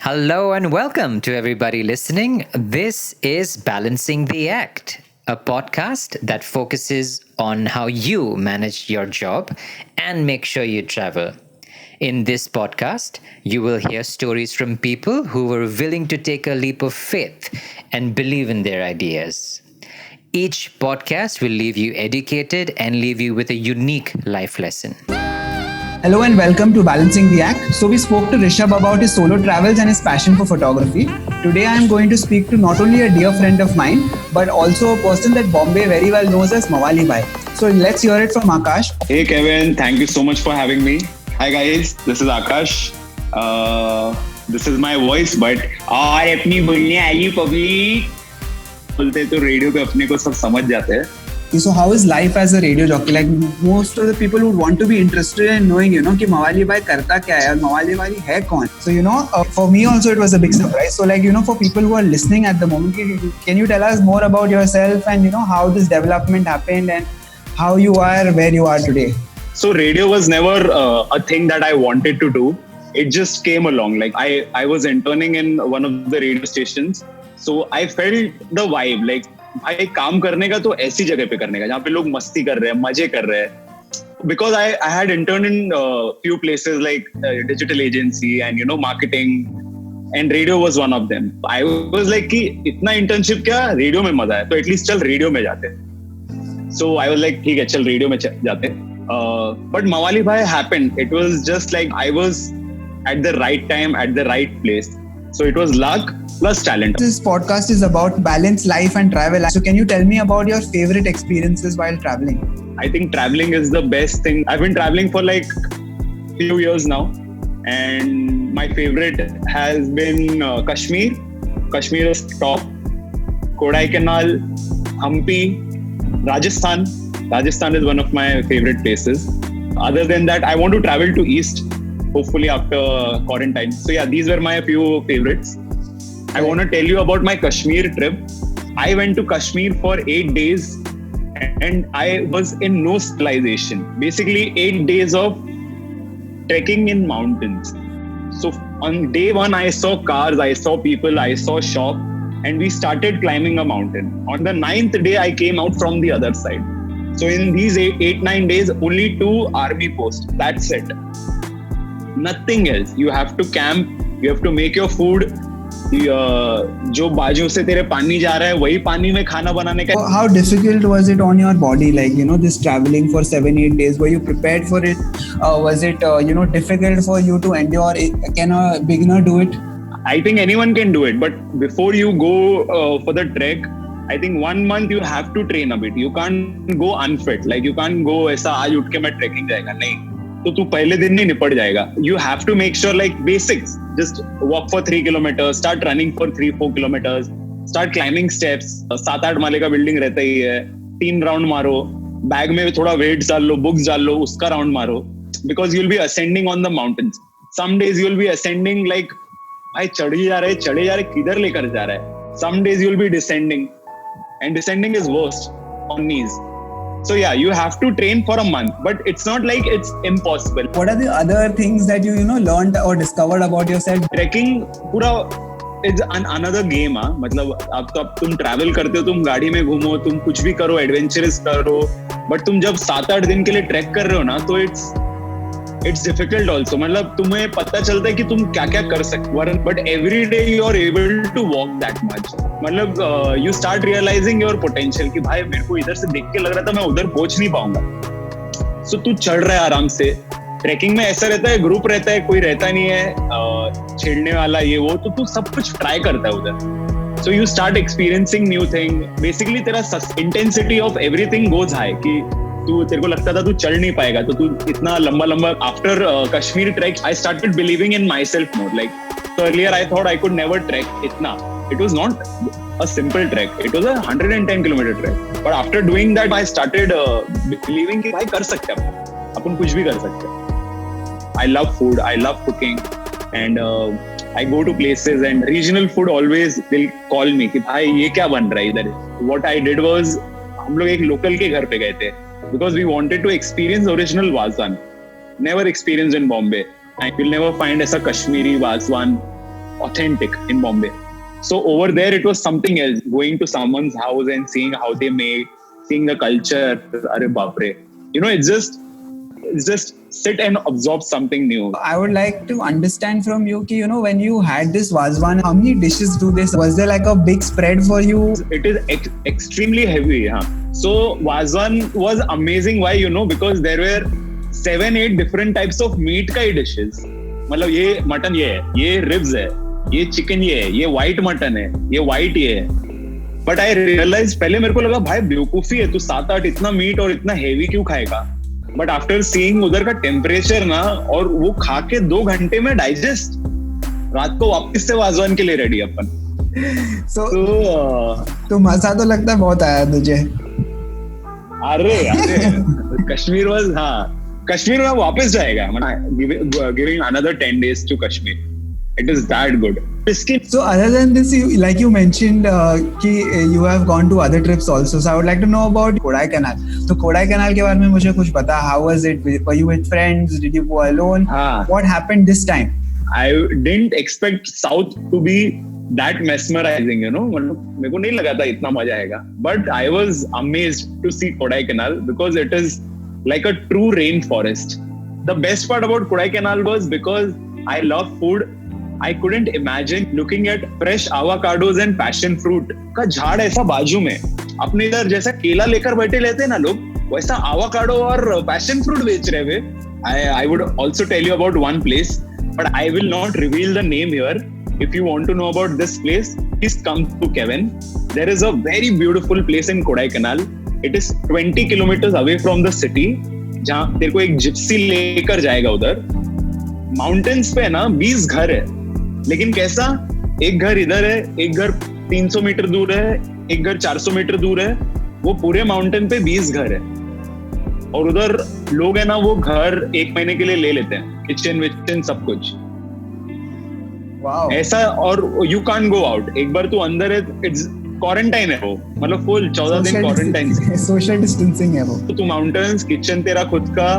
Hello and welcome to everybody listening. This is Balancing the Act, a podcast that focuses on how you manage your job and make sure you travel. In this podcast, you will hear stories from people who were willing to take a leap of faith and believe in their ideas. Each podcast will leave you educated and leave you with a unique life lesson. Hello and welcome to Balancing the Act. So we spoke to Rishabh about his solo travels and his passion for photography. Today I am going to speak to not only a dear friend of mine, but also a person that Bombay very well knows as Mawali bhai. So let's hear it from Aakash. Hey Kevin, thank you so much for having me. Hi guys, this is Aakash. This is my voice, but और अपनी बोलने वाली public बोलते तो radio पे अपने को सब समझ जाते हैं. So how is life as a radio jockey? Like most of the people would want to be interested in knowing, कि Mawali bhai करता क्या है और Mawali bhai है कौन? So for me also it was a big surprise. So for people who are listening at the moment, can you tell us more about yourself and how this development happened and how you are where you are today? So radio was never a thing that I wanted to do. It just came along. Like I was interning in one of the radio stations. So I felt the vibe. Like भाई काम करने का तो ऐसी जगह पे करने का जहाँ पे लोग मस्ती कर रहे हैं, मजे कर रहे हैं. Because I had interned in few places like digital agency and marketing, and radio was one of them. I was like कि इतना internship क्या, रेडियो में मजा है तो at least चल रेडियो में जाते हैं. So I was like ठीक है चल रेडियो में जाते हैं. But Mawali bhai happened. It was just like I was at the right time at the right place. So it was luck plus talent. This podcast is about balance, life and travel. So can you tell me about your favorite experiences while traveling? I think traveling is the best thing. I've been traveling for like few years now. And my favorite has been Kashmir. Kashmir is top. Kodai Canal, Hampi, Rajasthan. Rajasthan is one of my favorite places. Other than that, I want to travel to East. Hopefully after quarantine. So yeah, these were my few favorites. I want to tell you about my Kashmir trip. I went to Kashmir for 8 days and I was in no civilization. Basically 8 days of trekking in mountains. So on day 1, I saw cars, I saw people, I saw shop, and we started climbing a mountain. On the 9th day, I came out from the other side. So in these 8-9 days, only 2 army posts. That's it. Nothing else. You have to camp. You have to make your food. जो बाजू से तेरे पानी जा रहा है वही पानी में खाना बनाने का. How difficult was it on your body? Like this traveling for 7-8 days. Were you prepared for it? Was it difficult for you to endure? Can a beginner do it? I think anyone can do it. But before you go for the trek, I think 1 month you have to train a bit. You can't go unfit. Like you can't go ऐसा आज उठ के मैं trekking जाएगा नहीं. तो तू पहले दिन नहीं निपट जाएगा. You have to make sure like basics. Just walk for 3 kilometers, start running for 3-4 kilometers, start climbing steps. 7-8 माले का बिल्डिंग रहता ही है. 3 राउंड मारो. बैग में थोड़ा वेट्स डाल लो, बुक्स डाल लो, उसका राउंड मारो. Because you'll be ascending on the mountains. Some days you'll be ascending like भाई चढ़े जा रहे किधर लेकर जा रहा है. Some days you'll be descending, and descending is worst on knees. So yeah, you have to train for a month, but it's not like it's impossible. What are the other things that you learned or discovered about yourself? Trekking पूरा is another game. मतलब अब तुम travel करते हो, तुम गाड़ी में घूमो, तुम कुछ भी करो, adventurous करो, but तुम जब 7-8 दिन के लिए trek कर रहे हो ना, तो it's difficult also. मतलब तुम्हें पता चलता है कि तुम क्या क्या कर सकते हो, but every day you are able to walk that much. मतलब you start realizing your potential कि भाई मेरे को इधर से देख के लग रहा था मैं उधर पहुंच नहीं पाऊंगा. So तू चढ़ रहा है आराम से. ट्रैकिंग में ऐसा रहता है, ग्रुप रहता है, कोई रहता नहीं है छेड़ने वाला ये वो, तो तू सब कुछ ट्राई करता है उधर. So you start experiencing new thing. Basically तेरा intensity of everything goes high कि तेरे को लगता था तू चढ़ नहीं पाएगा तो तू इतना लंबा. After Kashmir trek, I started believing in myself more. Like so earlier I thought I could never trek itna. It was not a simple trek. It was a 110 kilometer trek. But after doing that, I started believing कि भाई कर सकते हैं अपन कुछ भी कर सकते हैं. I love food. I love cooking, and I go to places and regional food always will call me कि भाई ये क्या बन रहा है इधर. What I did was हम लोग एक लोकल के घर पे गए थे. Because we wanted to experience original Wazwan. Never experienced in Bombay. And you'll never find as a Kashmiri Wazwan authentic in Bombay. So over there, it was something else. Going to someone's house and seeing how they make, seeing the culture. Arre baapre. It's just sit and absorb something new. I would like to understand from you, ki, when you had this Wazwan, how many dishes do this? Was there like a big spread for you? It is extremely heavy. Huh? So Wazwan was amazing. Why? Because there were 7-8 different types of meat ka dishes. मतलब ये mutton ये है, ये ribs है, ये chicken ये है, ये व्हाइट मटन है, ये व्हाइट ये है. बट आई रियलाइज पहले मेरे को लगा भाई बेवकूफी है, तू 7-8 इतना मीट और इतना हेवी क्यों खाएगा. बट आफ्टर सीइंग उधर का टेम्परेचर ना, और वो खा के 2 घंटे में डाइजेस्ट, रात को वापस से वाजवान के लिए रेडी अपन. तो मजा तो लगता है बहुत आया तुझे. अरे कश्मीर में वापस जाएगा. Giving another 10 days to Kashmir. It is that good. So other than this, you mentioned you have gone to other trips also. So I would like to know about Kodai Canal. So Kodai Canal के बारे में मुझे कुछ पता. How was it? Were you with friends? Did you go alone? What happened this time? I didn't expect South to be that mesmerizing, मेरे को नहीं लगा था इतना मजा आएगा. But I was amazed to see Kodai Canal because it is like a true rainforest. The best part about Kodai Canal was because I love food. I couldn't imagine looking at fresh avocados and passion fruit का झाड़ ऐसा बाजू में. अपने इधर जैसा केला लेकर बैठे रहते हैं ना लोग, वैसा avocado और passion fruit बेच रहे वे. I would also tell you about one place, but I will not reveal the name here. If you want to know about this place, please come to Kevin. There is a very beautiful place in Kodai Canal. It is 20 kilometers away from the city. जहाँ तेरे को एक Gypsy लेकर जाएगा उधर. Mountains पे ना 20 घर है, लेकिन कैसा, एक घर इधर है, एक घर 300 मीटर दूर है, एक घर 400 मीटर दूर है. वो पूरे माउंटेन पे 20 घर है. और उधर लोग है ना, वो घर 1 महीने के लिए ले लेते हैं, किचन विचन सब कुछ. ऐसा. और यू कांट गो आउट. एक बार तू अंदर है, इट्स क्वारंटाइन है वो, मतलब फुल 14 दिन क्वारंटाइन. सोशल डिस्टेंसिंग है वो. तो तू माउंटेन्स, किचन तेरा खुद का,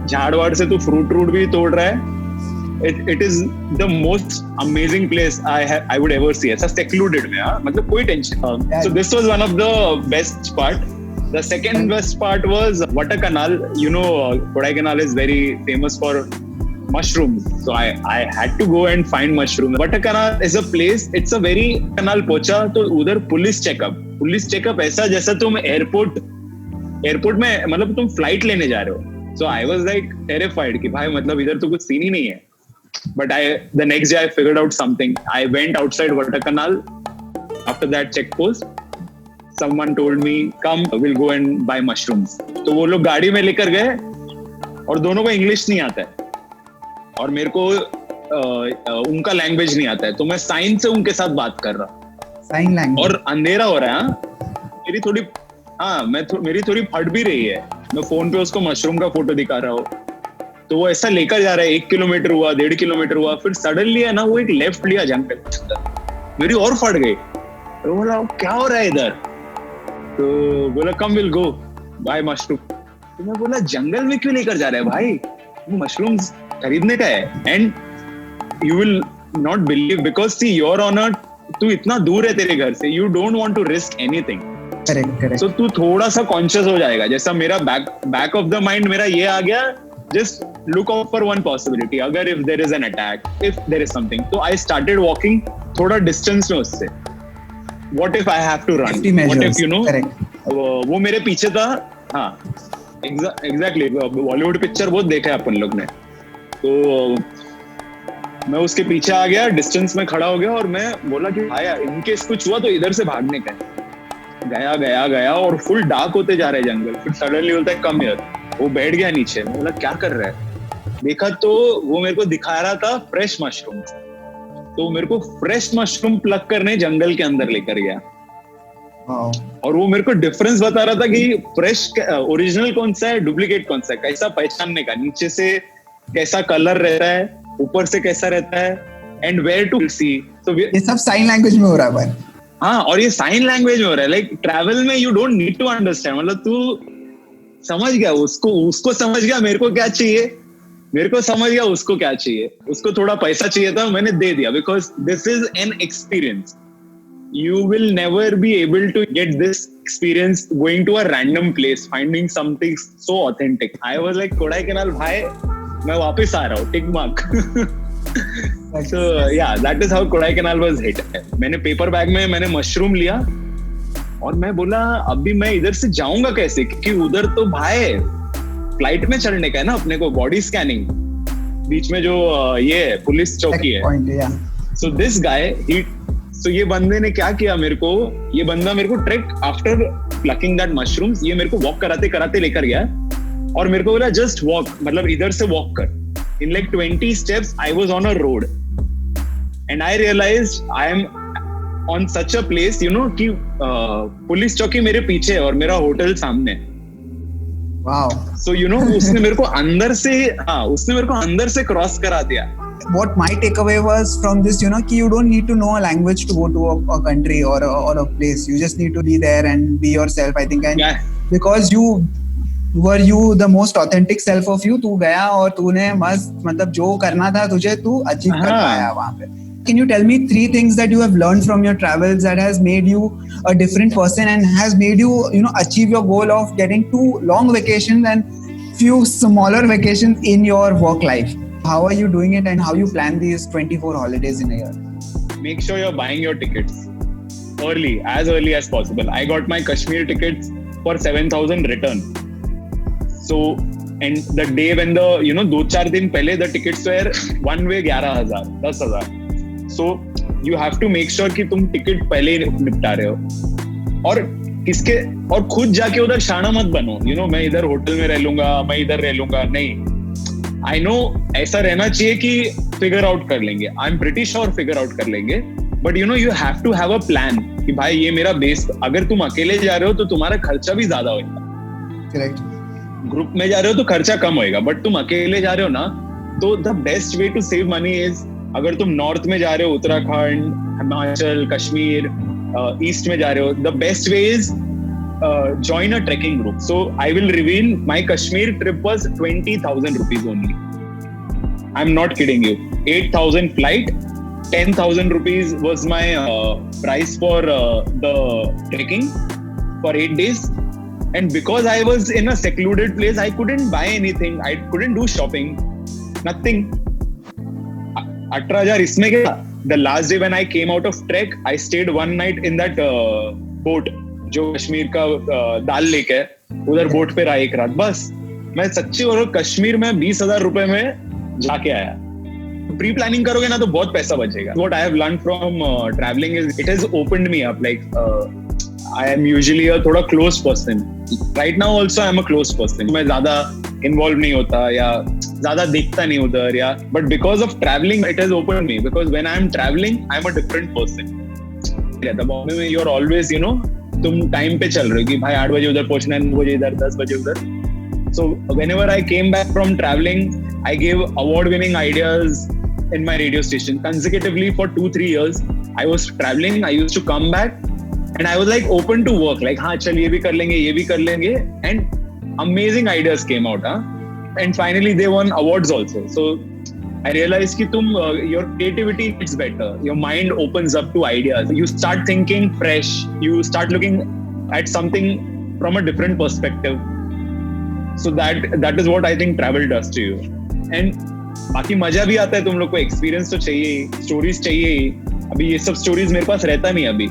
झाड़ वाड़ से तू फ्रूट भी तोड़ रहा है. It is the most amazing place I would ever see. ऐसा secluded में, मतलब कोई tension. So this was one of the best part. The second best part was Water Canal. Kodai Canal is very famous for mushrooms. So I had to go and find mushrooms. Water Canal is a place. It's a very canal पहुंचा तो उधर police checkup ऐसा जैसा तुम airport में, मतलब तुम flight लेने जा रहे हो. So I was like terrified कि भाई मतलब इधर तो कुछ सीन ही नहीं है. But the next day I figured out something. I went outside Water Canal. After that checkpost, someone told me, "Come, we'll go and buy mushrooms." तो वो लोग गाड़ी में लेकर गए, और दोनों को इंग्लिश नहीं आता है, और मेरे को उनका लैंग्वेज नहीं आता है. तो मैं साइन से उनके साथ बात कर रहा. Sign language. और अंधेरा हो रहा है. मेरी थोड़ी फट भी रही है. मैं फोन पे उसको मशरूम का फोटो दिखा रहा हूँ. तो वो ऐसा लेकर जा रहा है. 1 किलोमीटर हुआ, 1.5 किलोमीटर हुआ, फिर सडनली है ना वो एक लेफ्ट लिया जंगल. मेरी और फट गई. तो बोला क्या हो रहा है इधर. तो बोला come will go buy mushroom. तो मैं बोला जंगल में क्यों लेकर जा रहा है भाई, मशरूम खरीदने का है. And you will not believe, because see you're on a, तू इतना दूर है तेरे घर से, you don't want to risk anything. Correct. So तू थोड़ा सा कॉन्शियस हो जाएगा. जैसा मेरा बैक ऑफ द माइंड मेरा ये आ गया, just look out for one possibility. अगर if there is an attack, if there is something, so I started walking थोड़ा distance में उससे. What if I have to run? What if वो मेरे पीछे था. हाँ, exactly. बॉलीवुड पिक्चर बहुत देखा है अपन लोग ने. तो मैं उसके पीछे आ गया, डिस्टेंस में खड़ा हो गया, और मैं बोला कि आया इनकेस कुछ हुआ तो इधर से भागने का. गया और फुल डार्क होते जा रहे जंगल. फिर सडनली बोलता है कम हियर. वो बैठ गया नीचे. मैं बोला क्या कर रहा है. देखा तो वो मेरे को दिखा रहा था फ्रेश मशरूम. तो मेरे को फ्रेश मशरूम प्लग करने जंगल के अंदर लेकर गया. और वो मेरे को डिफरेंस बता रहा था कि फ्रेश ओरिजिनल कौन सा है, डुप्लीकेट कौन सा है, कैसा पहचानने का, नीचे से कैसा कलर रहता है, ऊपर से कैसा रहता है, एंड वेयर टू सी. तो ये सब साइन लैंग्वेज में हो रहा है भाई. हाँ, और ये साइन लैंग्वेज में हो रहा है. लाइक ट्रैवल में you don't need to understand, मतलब तू समझ गया, उसको समझ गया मेरे को क्या चाहिए. मेरे को समझ गया उसको क्या चाहिए, उसको थोड़ा पैसा चाहिए था, मैंने दे दिया, because this is an experience. You will never be able to get this experience going to a random place, finding something so authentic. I was like, Kodai Canal, bhai, मैं वापस आ रहा हूँ, tick mark. So yeah, that is how Kodai Canal was hit. मैंने paper bag में मैंने mushroom लिया और मैं बोला अभी मैं इधर से जाऊंगा कैसे, क्योंकि उधर तो भाई फ्लाइट में चढ़ने का है ना अपने को, बॉडी स्कैनिंग, बीच में जो ये पुलिस चौकी है. So this guy, so ये बंदे ने क्या किया मेरे को, ये बंदा मेरे को trek after plucking that mushrooms, ये मेरे को वॉक कराते कराते लेकर गया और मेरे को बोला जस्ट वॉक, मतलब इधर से वॉक कर. In like 20 steps I was on a road and I realized I am on such a place, you know, कि पुलिस चौकी मेरे पीछे है और मेरा होटल सामने. Wow. So you know, उसने मेरे को अंदर से, हाँ, उसने मेरे को अंदर से क्रॉस करा दिया. What my takeaway was from this, you know, कि you don't need to know a language to go to a country or a place. You just need to be there and be yourself, I think. And yeah. Because you were the most authentic self of you, तू गया और तूने मस्त, मतलब जो करना था तुझे, तू अचीव कर पाया वहाँ पे. Can you tell me 3 things that you have learned from your travels that has made you a different person and has made you, you know, achieve your goal of getting 2 long vacations and few smaller vacations in your work life? How are you doing it and how you plan these 24 holidays in a year? Make sure you're buying your tickets early as possible. I got my Kashmir tickets for 7,000 return. So, and the day when the, you know, 2-4 दिन पहले the tickets were one way 11,000, 10,000. So you have to make sure कि तुम ticket पहले ही निपटा रहे हो और किसके, और खुद जाके उधर शाना मत बनो. You know, मैं इधर होटल में रह लूंगा, मैं इधर रह लूंगा, नहीं. I know ऐसा रहना चाहिए कि फिगर आउट कर लेंगे. I'm pretty sure figure out कर लेंगे. But you know, you have to have a plan कि भाई ये मेरा बेस, अगर तुम अकेले जा रहे हो तो तुम्हारा खर्चा भी ज्यादा होगा. Correct. ग्रुप में जा रहे हो तो खर्चा कम होएगा, बट तुम अकेले जा रहे हो ना, तो the best way to save money is, अगर तुम नॉर्थ में जा रहे हो, उत्तराखंड, हिमाचल, कश्मीर, ईस्ट में जा रहे हो, the best way is join a trekking group. So I will reveal, my Kashmir trip was 20,000 rupees only. I'm not kidding you. 8,000 flight, 10,000 rupees was my price for the trekking for 8 days. And because I was in a secluded place, I couldn't buy anything. I couldn't do shopping. Nothing. 18,000 इसमें क्या? The last day when I came out of trek, I stayed one night in that boat. जो कश्मीर का दाल lake है, उधर boat पे रहा एक रात. बस मैं सच्ची बोल रहा हूँ, कश्मीर में 20,000 रुपए में जाके आया. प्री प्लानिंग करोगे ना तो बहुत पैसा बचेगा. What I have learned from traveling is it has opened me up. Like I am usually a थोड़ा close person. Right now also I am a close person. मैं ज्यादा involved नहीं होता या ज्यादा देखता नहीं उधर या. But because of traveling, it has opened me. Because when I am traveling, I am a different person. Bombay में you are always, you know, तुम टाइम पे चल रहे हो कि भाई 8 बजे उधर पहुंचना है, 9 बजे इधर, 10 बजे उधर. So whenever I came back from traveling, I gave award-winning ideas in my radio station consecutively for 2-3 years. I was traveling, I used to come back and I was like open to work. Like हाँ चल ये भी कर लेंगे, and amazing ideas came out. And finally they won awards also. So I realized कि तुम your creativity gets better. Your mind opens up to ideas. You start thinking fresh. You start looking at something from a different perspective. So that is what I think travel does to you. And बाकी मजा भी आता है. तुम लोग को experience तो चाहिए ही, stories चाहिए ही. अभी ये सब stories मेरे पास रहता नहीं अभी.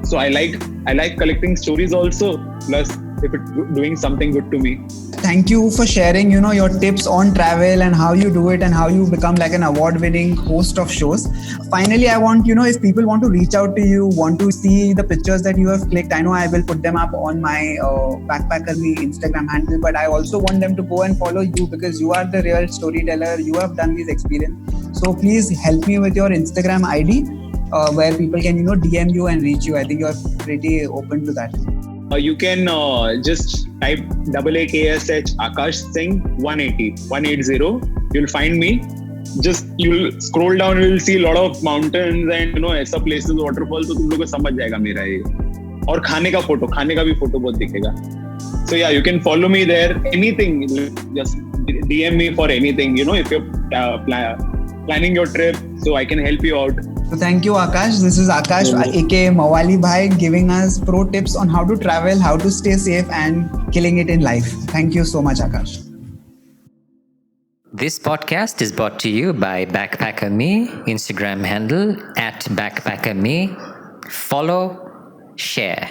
So I like collecting stories also. Plus if it's doing something good to me. Thank you for sharing, you know, your tips on travel and how you do it and how you become like an award-winning host of shows. Finally, I want, you know, if people want to reach out to you, want to see the pictures that you have clicked, I know I will put them up on my bagpackerme Instagram handle, but I also want them to go and follow you because you are the real storyteller. You have done this experience. So please help me with your Instagram ID where people can, you know, DM you and reach you. I think you are pretty open to that. You can just type AAKSH Aakash Singh 180. You'll find me. Just you'll scroll down, you'll see a lot of mountains and, you know, ऐसा places, waterfalls, तो तुम लोग को समझ जाएगा मेरा ये. और खाने का भी फोटो बहुत दिखेगा. So yeah, you can follow me there. Anything, just DM me for anything, if you're planning your trip, so I can help you out. So thank you, Aakash. This is Aakash, aka Mawali bhai, giving us pro tips on how to travel, how to stay safe, and killing it in life. Thank you so much, Aakash. This podcast is brought to you by BagpackerMe, Instagram handle @BagpackerMe. Follow, share.